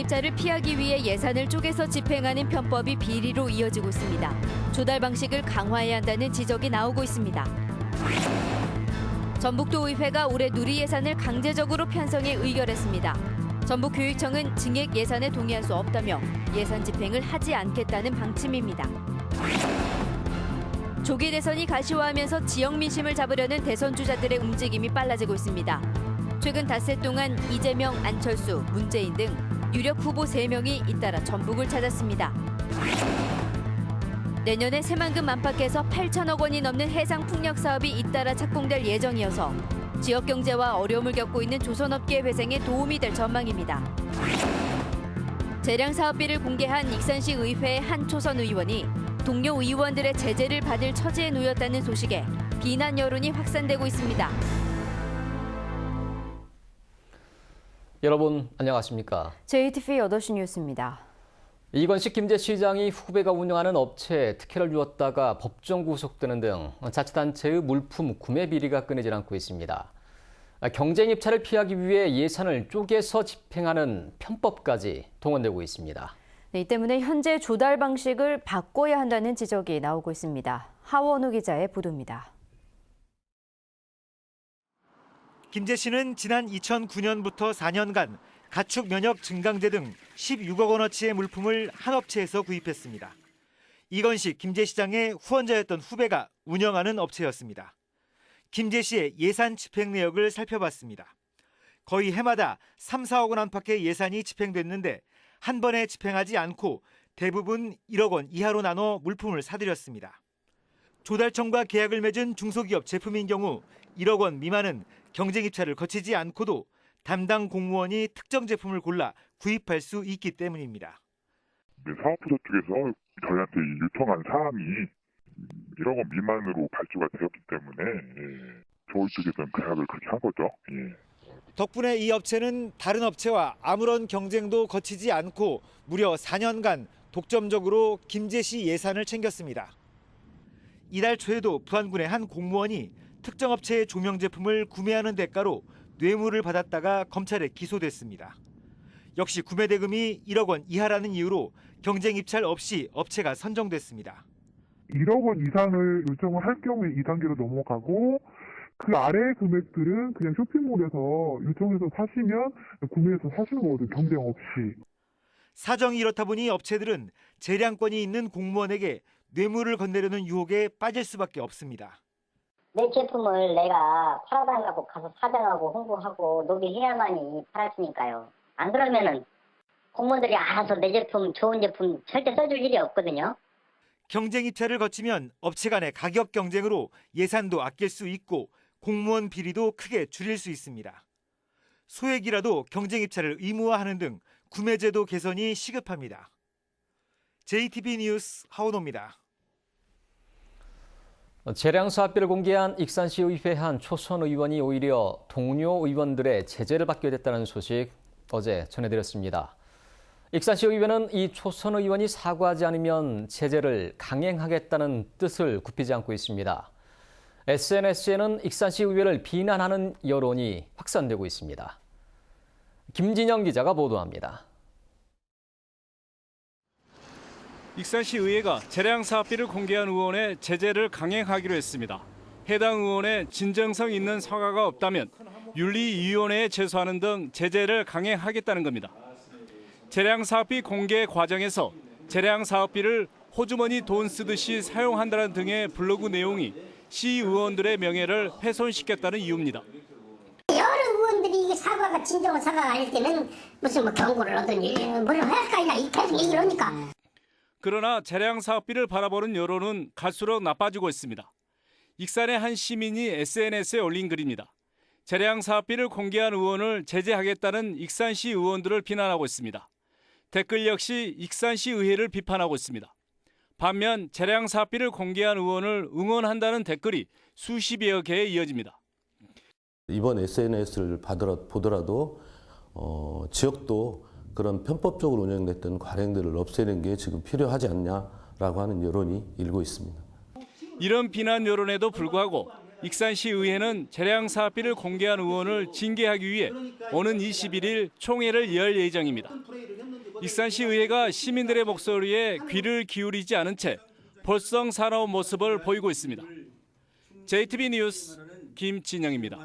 입찰을 피하기 위해 예산을 쪼개서 집행하는 편법이 비리로 이어지고 있습니다. 조달 방식을 강화해야 한다는 지적이 나오고 있습니다. 전북도의회가 올해 누리 예산을 강제적으로 편성해 의결했습니다. 전북교육청은 증액 예산에 동의할 수 없다며 예산 집행을 하지 않겠다는 방침입니다. 조기 대선이 가시화하면서 지역 민심을 잡으려는 대선 주자들의 움직임이 빨라지고 있습니다. 최근 닷새 동안 이재명, 안철수, 문재인 등 유력 후보 3명이 잇따라 전북을 찾았습니다. 내년에 새만금 안팎에서 8천억 원이 넘는 해상 풍력 사업이 잇따라 착공될 예정이어서 지역 경제와 어려움을 겪고 있는 조선업계 회생에 도움이 될 전망입니다. 재량 사업비를 공개한 익산시 의회의 한 초선 의원이 동료 의원들의 제재를 받을 처지에 놓였다는 소식에 비난 여론이 확산되고 있습니다. 여러분 안녕하십니까? JTV 8시 뉴스입니다. 이건식 김제 시장이 후배가 운영하는 업체에 특혜를 주었다가 법정 구속되는 등 자치단체의 물품 구매 비리가 끊이질 않고 있습니다. 경쟁 입찰을 피하기 위해 예산을 쪼개서 집행하는 편법까지 동원되고 있습니다. 이 때문에 현재 조달 방식을 바꿔야 한다는 지적이 나오고 있습니다. 하원우 기자의 보도입니다. 김제 씨는 지난 2009년부터 4년간 가축 면역 증강제 등 16억 원어치의 물품을 한 업체에서 구입했습니다. 이건식 김제 시장의 후원자였던 후배가 운영하는 업체였습니다. 김제 씨의 예산 집행 내역을 살펴봤습니다. 거의 해마다 3, 4억 원 안팎의 예산이 집행됐는데 한 번에 집행하지 않고 대부분 1억 원 이하로 나눠 물품을 사들였습니다. 조달청과 계약을 맺은 중소기업 제품인 경우 1억 원 미만은 경쟁 입찰을 거치지 않고도 담당 공무원이 특정 제품을 골라 구입할 수 있기 때문입니다. 사업부서 쪽에서 저희한테 요청한 사항이 1억 원 미만으로 발주가 되었기 때문에 저희 쪽에서는 계약을 그렇게 한 거죠. 덕분에 이 업체는 다른 업체와 아무런 경쟁도 거치지 않고 무려 4년간 독점적으로 김제 씨 예산을 챙겼습니다. 이달 초에도 부안군의 한 공무원이 특정 업체의 조명 제품을 구매하는 대가로 뇌물을 받았다가 검찰에 기소됐습니다. 역시 구매 대금이 1억 원 이하라는 이유로 경쟁 입찰 없이 업체가 선정됐습니다. 1억 원 이상을 요청을 할 경우에 2단계로 넘어가고 그 아래의 금액들은 그냥 쇼핑몰에서 요청해서 사시면 구매해서 사시는 거거든요. 경쟁 없이. 사정이 이렇다 보니 업체들은 재량권이 있는 공무원에게 뇌물을 건네려는 유혹에 빠질 수밖에 없습니다. 내 제품을 내가 팔아달라고 가서 사정하고 홍보하고 노비해야만이 팔았으니까요. 안 그러면은 공무원들이 알아서 내 제품, 좋은 제품 절대 써줄 일이 없거든요. 경쟁 입찰을 거치면 업체 간의 가격 경쟁으로 예산도 아낄 수 있고 공무원 비리도 크게 줄일 수 있습니다. 소액이라도 경쟁 입찰을 의무화하는 등 구매제도 개선이 시급합니다. JTB 뉴스 하원호입니다. 재량 사업비를 공개한 익산시 의회 한 초선 의원이 오히려 동료 의원들의 제재를 받게 됐다는 소식 어제 전해드렸습니다. 익산시 의회는 이 초선 의원이 사과하지 않으면 제재를 강행하겠다는 뜻을 굽히지 않고 있습니다. SNS에는 익산시 의회를 비난하는 여론이 확산되고 있습니다. 김진영 기자가 보도합니다. 익산시 의회가 재량 사업비를 공개한 의원의 제재를 강행하기로 했습니다. 해당 의원의 진정성 있는 사과가 없다면 윤리위원회에 제소하는 등 제재를 강행하겠다는 겁니다. 재량 사업비 공개 과정에서 재량 사업비를 호주머니 돈 쓰듯이 사용한다는 등의 블로그 내용이 시 의원들의 명예를 훼손시켰다는 이유입니다. 여러 의원들이 이게 사과가 진정한 사과가 아닐 때는 무슨 뭐 경고를 하더니 뭘 할까 이 계속 얘기를 하니까. 그러나 재량 사업비를 바라보는 여론은 갈수록 나빠지고 있습니다. 익산의 한 시민이 SNS에 올린 글입니다. 재량 사업비를 공개한 의원을 제재하겠다는 익산시 의원들을 비난하고 있습니다. 댓글 역시 익산시 의회를 비판하고 있습니다. 반면 재량 사업비를 공개한 의원을 응원한다는 댓글이 수십여 개에 이어집니다. 이번 SNS를 보더라도 지역도 그런 편법적으로 운영됐던 관행들을 없애는 게 지금 필요하지 않냐라고 하는 여론이 일고 있습니다. 이런 비난 여론에도 불구하고 익산시 의회는 재량 사업비를 공개한 의원을 징계하기 위해 오는 21일 총회를 열 예정입니다. 익산시 의회가 시민들의 목소리에 귀를 기울이지 않은 채 볼썽사나운 모습을 보이고 있습니다. JTB 뉴스 김진영입니다.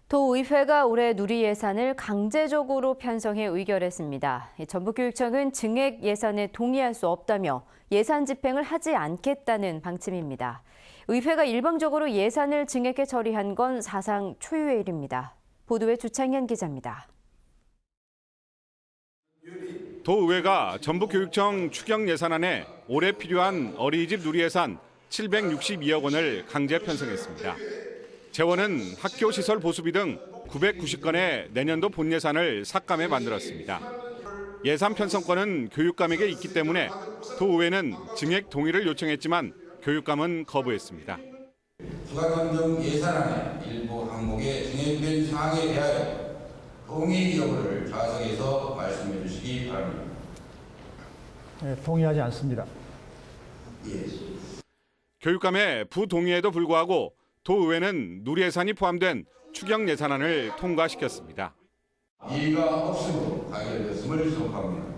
도의회가 올해 누리 예산을 강제적으로 편성해 의결했습니다. 전북교육청은 증액 예산에 동의할 수 없다며 예산 집행을 하지 않겠다는 방침입니다. 의회가 일방적으로 예산을 증액해 처리한 건 사상 초유의 일입니다. 보도에 주창현 기자입니다. 도의회가 전북교육청 추경 예산안에 올해 필요한 어린이집 누리예산 762억 원을 강제 편성했습니다. 재원은 학교시설 보수비 등 990건의 내년도 본예산을 삭감해 만들었습니다. 예산 편성권은 교육감에게 있기 때문에 도의회는 증액 동의를 요청했지만 교육감은 거부했습니다. 추가경정 예산안의 일부 항목에 증액된 사항에 대하여 동의 여부를 좌석에서 말씀해 주시기 바랍니다. 네, 동의하지 않습니다. 예. 교육감의 부동의에도 불구하고 도의회는 누리예산이 포함된 추경 예산안을 통과시켰습니다. 이의가 없음으로 가결되었음을 선포합니다.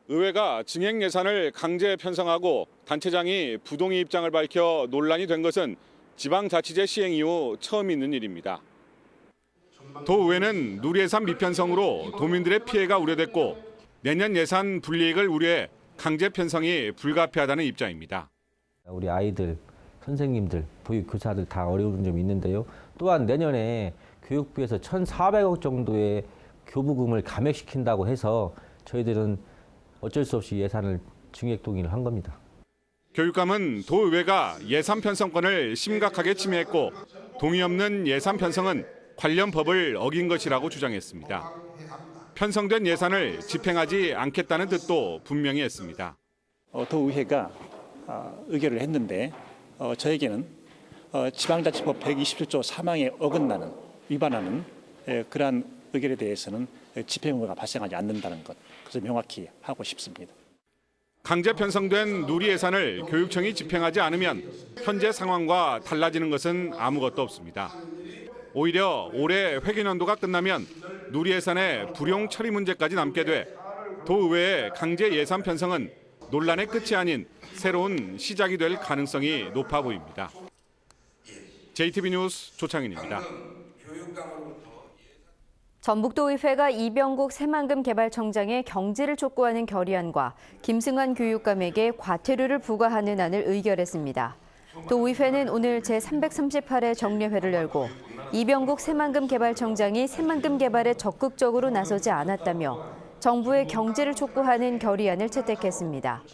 의회가 증액 예산을 강제 편성하고 단체장이 부동의 입장을 밝혀 논란이 된 것은 지방자치제 시행 이후 처음 있는 일입니다. 도의회는 누리예산 미편성으로 도민들의 피해가 우려됐고 내년 예산 불이익을 우려해 강제 편성이 불가피하다는 입장입니다. 우리 아이들, 선생님들, 보육교사들 다 어려운 점이 있는데요. 또한 내년에 교육부에서 1,400억 정도의 교부금을 감액시킨다고 해서 저희들은 어쩔 수 없이 예산을 증액 동의를 한 겁니다. 교육감은 도의회가 예산 편성권을 심각하게 침해했고 동의 없는 예산 편성은 관련 법을 어긴 것이라고 주장했습니다. 편성된 예산을 집행하지 않겠다는 뜻도 분명히 했습니다. 도의회가 의결을 했는데 저에게는 지방자치법 127조 3항에 어긋나는 위반하는 그러한 의결에 대해서는 집행 의무가 발생하지 않는다는 것, 그래서 명확히 하고 싶습니다. 강제 편성된 누리 예산을 교육청이 집행하지 않으면 현재 상황과 달라지는 것은 아무것도 없습니다. 오히려 올해 회계연도가 끝나면 누리 예산의 불용 처리 문제까지 남게 돼 도의회의 강제 예산 편성은 논란의 끝이 아닌 새로운 시작이 될 가능성이 높아 보입니다. JTB 뉴스 조창인입니다. 전북도의회가 이병국 새만금 개발청장의 경질을 촉구하는 결의안과 김승환 교육감에게 과태료를 부과하는 안을 의결했습니다. 도의회는 오늘 제338회 정례회를 열고 이병국 새만금 개발청장이 새만금 개발에 적극적으로 나서지 않았다며 정부의 경질을 촉구하는 결의안을 채택했습니다.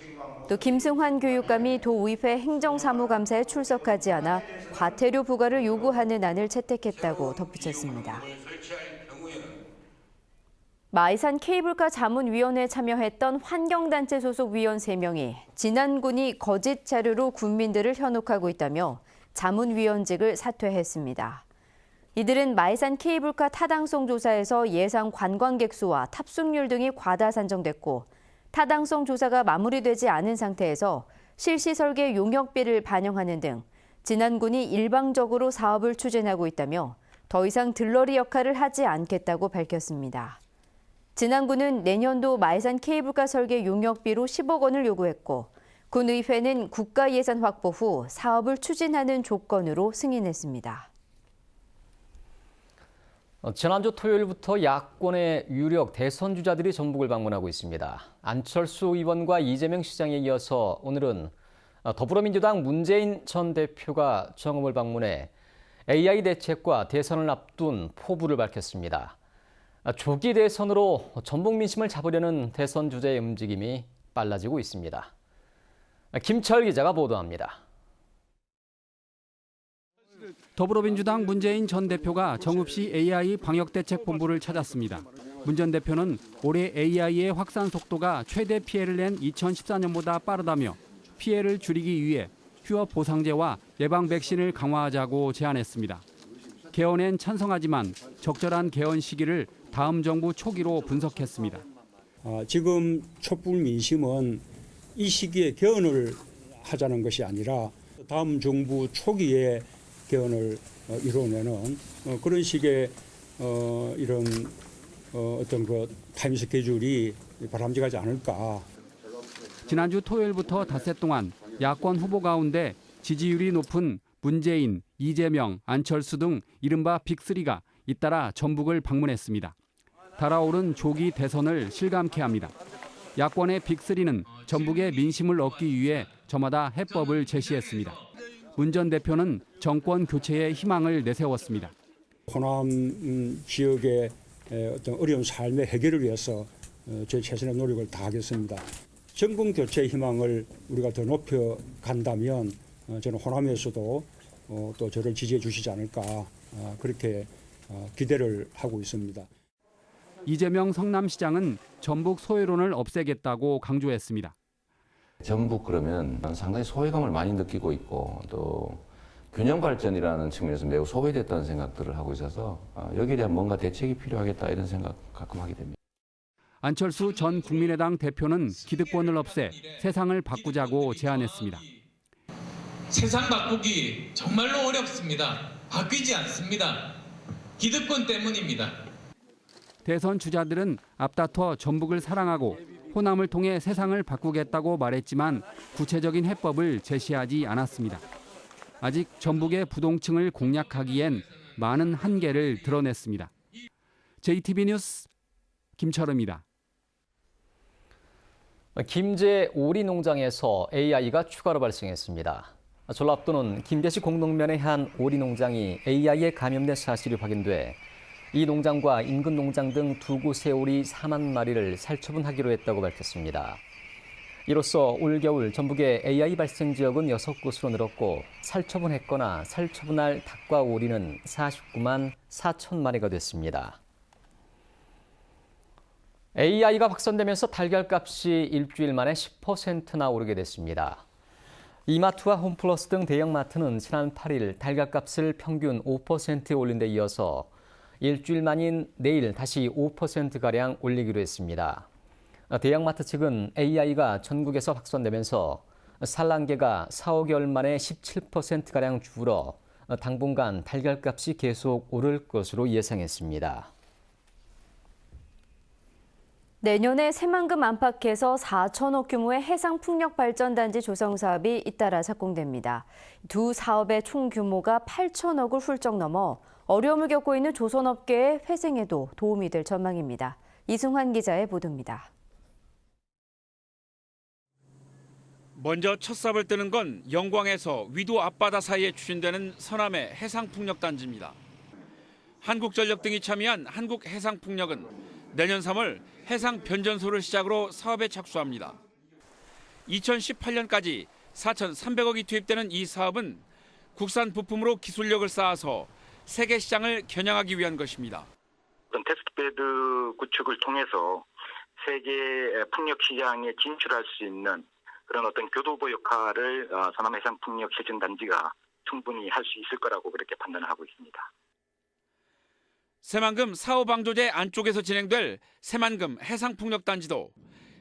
또 김승환 교육감이 도의회 행정사무감사에 출석하지 않아 과태료 부과를 요구하는 안을 채택했다고 덧붙였습니다. 마이산 케이블카 자문위원회에 참여했던 환경단체 소속 위원 3명이 진안군이 거짓 자료로 군민들을 현혹하고 있다며 자문위원직을 사퇴했습니다. 이들은 마이산 케이블카 타당성 조사에서 예상 관광객 수와 탑승률 등이 과다 산정됐고 타당성 조사가 마무리되지 않은 상태에서 실시 설계 용역비를 반영하는 등 진안군이 일방적으로 사업을 추진하고 있다며 더 이상 들러리 역할을 하지 않겠다고 밝혔습니다. 진안군은 내년도 마이산 케이블카 설계 용역비로 10억 원을 요구했고 군의회는 국가 예산 확보 후 사업을 추진하는 조건으로 승인했습니다. 지난주 토요일부터 야권의 유력 대선 주자들이 전북을 방문하고 있습니다. 안철수 의원과 이재명 시장에 이어서 오늘은 더불어민주당 문재인 전 대표가 정읍을 방문해 AI 대책과 대선을 앞둔 포부를 밝혔습니다. 조기 대선으로 전북 민심을 잡으려는 대선 주자의 움직임이 빨라지고 있습니다. 김철 기자가 보도합니다. 더불어민주당 문재인 전 대표가 정읍시 AI 방역대책본부를 찾았습니다. 문 전 대표는 올해 AI의 확산 속도가 최대 피해를 낸 2014년보다 빠르다며 피해를 줄이기 위해 휴업 보상제와 예방 백신을 강화하자고 제안했습니다. 개헌엔 찬성하지만 적절한 개헌 시기를 다음 정부 초기로 분석했습니다. 지금 촛불 민심은 이 시기에 개헌을 하자는 것이 아니라 다음 정부 초기에 개헌을 이뤄내는 그런 식의 이런 어떤 그 타임 스케줄이 바람직하지 않을까. 지난주 토요일부터 닷새 동안 야권 후보 가운데 지지율이 높은 문재인, 이재명, 안철수 등 이른바 빅3가 잇따라 전북을 방문했습니다. 달아오른 조기 대선을 실감케 합니다. 야권의 빅3는 전북의 민심을 얻기 위해 저마다 해법을 제시했습니다. 문 전 대표는 정권 교체의 희망을 내세웠습니다. 호남 지역의 어떤 어려운 삶의 해결을 위해서 제 최선의 노력을 다하겠습니다. 정권 교체 희망을 우리가 더 높여 간다면 저는 호남에서도 또 저를 지지해 주시지 않을까 그렇게 기대를 하고 있습니다. 이재명 성남시장은 전북 소외론을 없애겠다고 강조했습니다. 전북 그러면 상당히 소외감을 많이 느끼고 있고 또 균형 발전이라는 측면에서 매우 소외됐다는 생각들을 하고 있어서 여기에 대한 뭔가 대책이 필요하겠다 이런 생각 가끔 하게 됩니다. 안철수 전 국민의당 대표는 기득권을 없애 세상을 바꾸자고 제안했습니다. 세상 바꾸기 정말로 어렵습니다. 바뀌지 않습니다. 기득권 때문입니다. 대선 주자들은 앞다퉈 전북을 사랑하고 호남을 통해 세상을 바꾸겠다고 말했지만 구체적인 해법을 제시하지 않았습니다. 아직 전북의 부동층을 공략하기엔 많은 한계를 드러냈습니다. JTB 뉴스 김철우입니다. 김제 오리 농장에서 AI가 추가로 발생했습니다. 전라도는 김제시 공동면의 한 오리 농장이 AI에 감염된 사실이 확인돼 이 농장과 인근 농장 등 두 곳의 오리 4만 마리를 살처분하기로 했다고 밝혔습니다. 이로써 올겨울 전북의 AI 발생 지역은 6곳으로 늘었고 살처분했거나 살처분할 닭과 오리는 49만 4천 마리가 됐습니다. AI가 확산되면서 달걀값이 일주일 만에 10%나 오르게 됐습니다. 이마트와 홈플러스 등 대형마트는 지난 8일 달걀값을 평균 5% 올린 데 이어서 일주일 만인 내일 다시 5%가량 올리기로 했습니다. 대형마트 측은 AI가 전국에서 확산되면서 산란계가 4~5개월 만에 17%가량 줄어 당분간 달걀값이 계속 오를 것으로 예상했습니다. 내년에 새만금 안팎에서 4천억 규모의 해상풍력발전단지 조성 사업이 잇따라 착공됩니다. 두 사업의 총 규모가 8천억을 훌쩍 넘어 어려움을 겪고 있는 조선업계의 회생에도 도움이 될 전망입니다. 이승환 기자의 보도입니다. 먼저 첫 삽을 뜨는 건 영광에서 위도 앞바다 사이에 추진되는 서남의 해상풍력단지입니다. 한국전력 등이 참여한 한국해상풍력은 내년 3월 해상변전소를 시작으로 사업에 착수합니다. 2018년까지 4,300억이 투입되는 이 사업은 국산 부품으로 기술력을 쌓아서 세계 시장을 겨냥하기 위한 것입니다. 테스트베드 구축을 통해서 세계 풍력 시장에 진출할 수 있는 그런 어떤 교두보 역할을 서남해상풍력 실증단지가 충분히 할 수 있을 거라고 그렇게 판단을 하고 있습니다. 새만금 사후 방조제 안쪽에서 진행될 새만금 해상풍력단지도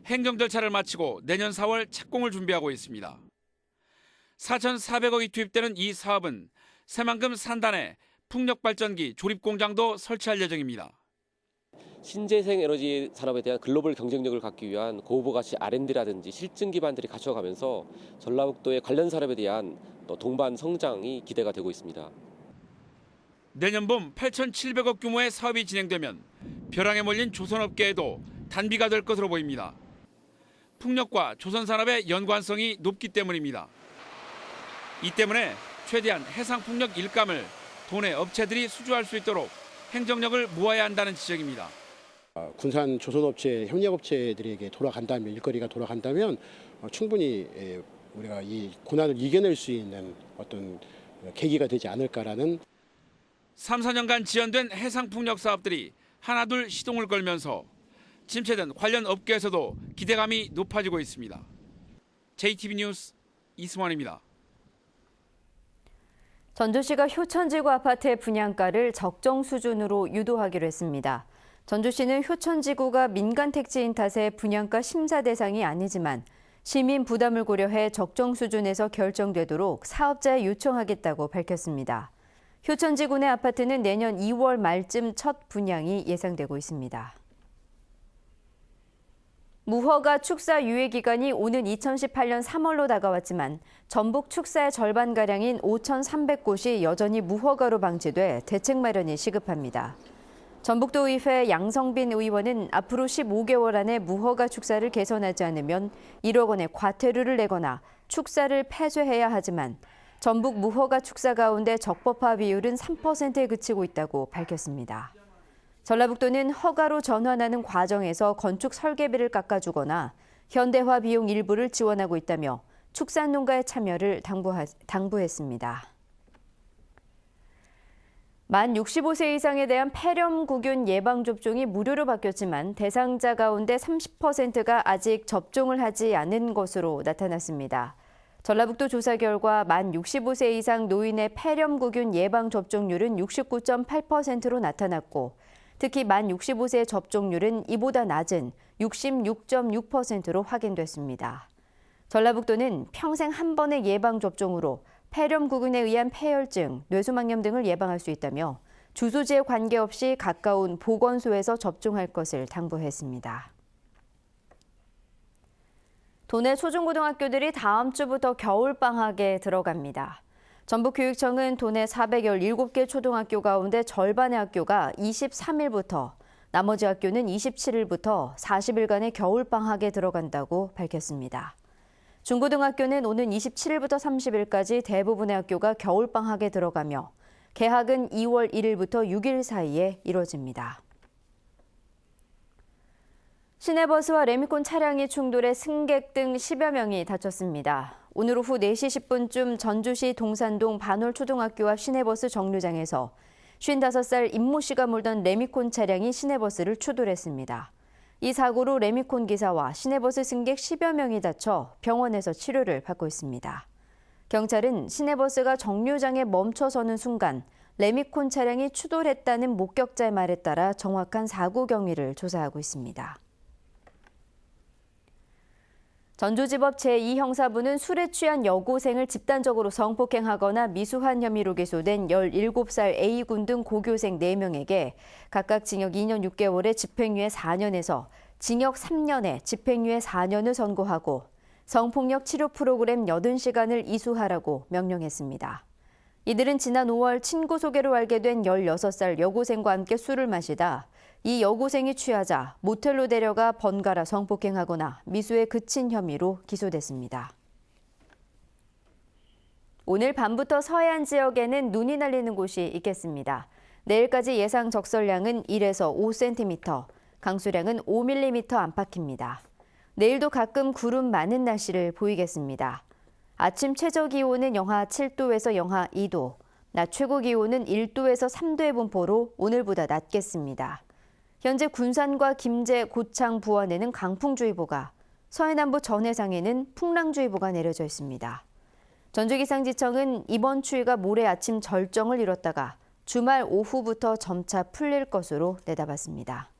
행정 절차를 마치고 내년 4월 착공을 준비하고 있습니다. 4,400억이 투입되는 이 사업은 새만금 산단에 풍력발전기 조립공장도 설치할 예정입니다. 신재생 에너지 산업에 대한 글로벌 경쟁력을 갖기 위한 고부가치 R&D라든지 실증 기반들이 갖춰가면서 전라북도의 관련 산업에 대한 동반 성장이 기대가 되고 있습니다. 내년 봄 8,700억 규모의 사업이 진행되면 벼랑에 몰린 조선업계에도 단비가 될 것으로 보입니다. 풍력과 조선산업의 연관성이 높기 때문입니다. 이 때문에 최대한 해상풍력 일감을 도내 업체들이 수주할 수 있도록 행정력을 모아야 한다는 지적입니다. 군산 조선업체, 협력업체들에게 돌아간다면, 일거리가 돌아간다면 충분히 우리가 이 고난을 이겨낼 수 있는 어떤 계기가 되지 않을까라는 3, 4년간 지연된 해상풍력 사업들이 하나둘 시동을 걸면서 침체된 관련 업계에서도 기대감이 높아지고 있습니다. JTB 뉴스 이승환입니다. 전주시가 효천지구 아파트의 분양가를 적정 수준으로 유도하기로 했습니다. 전주시는 효천지구가 민간 택지인 탓에 분양가 심사 대상이 아니지만 시민 부담을 고려해 적정 수준에서 결정되도록 사업자에 요청하겠다고 밝혔습니다. 효천지구 내 아파트는 내년 2월 말쯤 첫 분양이 예상되고 있습니다. 무허가 축사 유예 기간이 오는 2018년 3월로 다가왔지만 전북 축사의 절반가량인 5,300곳이 여전히 무허가로 방치돼 대책 마련이 시급합니다. 전북도의회 양성빈 의원은 앞으로 15개월 안에 무허가 축사를 개선하지 않으면 1억 원의 과태료를 내거나 축사를 폐쇄해야 하지만 전북 무허가 축사 가운데 적법화 비율은 3%에 그치고 있다고 밝혔습니다. 전라북도는 허가로 전환하는 과정에서 건축 설계비를 깎아주거나 현대화 비용 일부를 지원하고 있다며 축산농가의 참여를 당부했습니다. 만 65세 이상에 대한 폐렴구균 예방접종이 무료로 바뀌었지만 대상자 가운데 30%가 아직 접종을 하지 않은 것으로 나타났습니다. 전라북도 조사 결과 만 65세 이상 노인의 폐렴구균 예방접종률은 69.8%로 나타났고 특히 만 65세 접종률은 이보다 낮은 66.6%로 확인됐습니다. 전라북도는 평생 한 번의 예방접종으로 폐렴구균에 의한 폐혈증, 뇌수막염 등을 예방할 수 있다며 주소지에 관계없이 가까운 보건소에서 접종할 것을 당부했습니다. 도내 초중고등학교들이 다음 주부터 겨울방학에 들어갑니다. 전북교육청은 도내 417개 초등학교 가운데 절반의 학교가 23일부터, 나머지 학교는 27일부터 40일간의 겨울방학에 들어간다고 밝혔습니다. 중고등학교는 오는 27일부터 30일까지 대부분의 학교가 겨울방학에 들어가며 개학은 2월 1일부터 6일 사이에 이뤄집니다. 시내버스와 레미콘 차량이 충돌해 승객 등 10여 명이 다쳤습니다. 오늘 오후 4시 10분쯤 전주시 동산동 반월초등학교 앞 시내버스 정류장에서 55살 임모 씨가 몰던 레미콘 차량이 시내버스를 추돌했습니다. 이 사고로 레미콘 기사와 시내버스 승객 10여 명이 다쳐 병원에서 치료를 받고 있습니다. 경찰은 시내버스가 정류장에 멈춰서는 순간 레미콘 차량이 추돌했다는 목격자의 말에 따라 정확한 사고 경위를 조사하고 있습니다. 전주지법 제2형사부는 술에 취한 여고생을 집단적으로 성폭행하거나 미수한 혐의로 기소된 17살 A군 등 고교생 4명에게 각각 징역 2년 6개월에 집행유예 4년에서 징역 3년에 집행유예 4년을 선고하고 성폭력 치료 프로그램 80시간을 이수하라고 명령했습니다. 이들은 지난 5월 친구 소개로 알게 된 16살 여고생과 함께 술을 마시다 이 여고생이 취하자 모텔로 데려가 번갈아 성폭행하거나 미수에 그친 혐의로 기소됐습니다. 오늘 밤부터 서해안 지역에는 눈이 날리는 곳이 있겠습니다. 내일까지 예상 적설량은 1에서 5cm, 강수량은 5mm 안팎입니다. 내일도 가끔 구름 많은 날씨를 보이겠습니다. 아침 최저 기온은 영하 7도에서 영하 2도, 낮 최고 기온은 1도에서 3도의 분포로 오늘보다 낮겠습니다. 현재 군산과 김제, 고창, 부안에는 강풍주의보가, 서해남부 전해상에는 풍랑주의보가 내려져 있습니다. 전주기상지청은 이번 추위가 모레 아침 절정을 이뤘다가 주말 오후부터 점차 풀릴 것으로 내다봤습니다.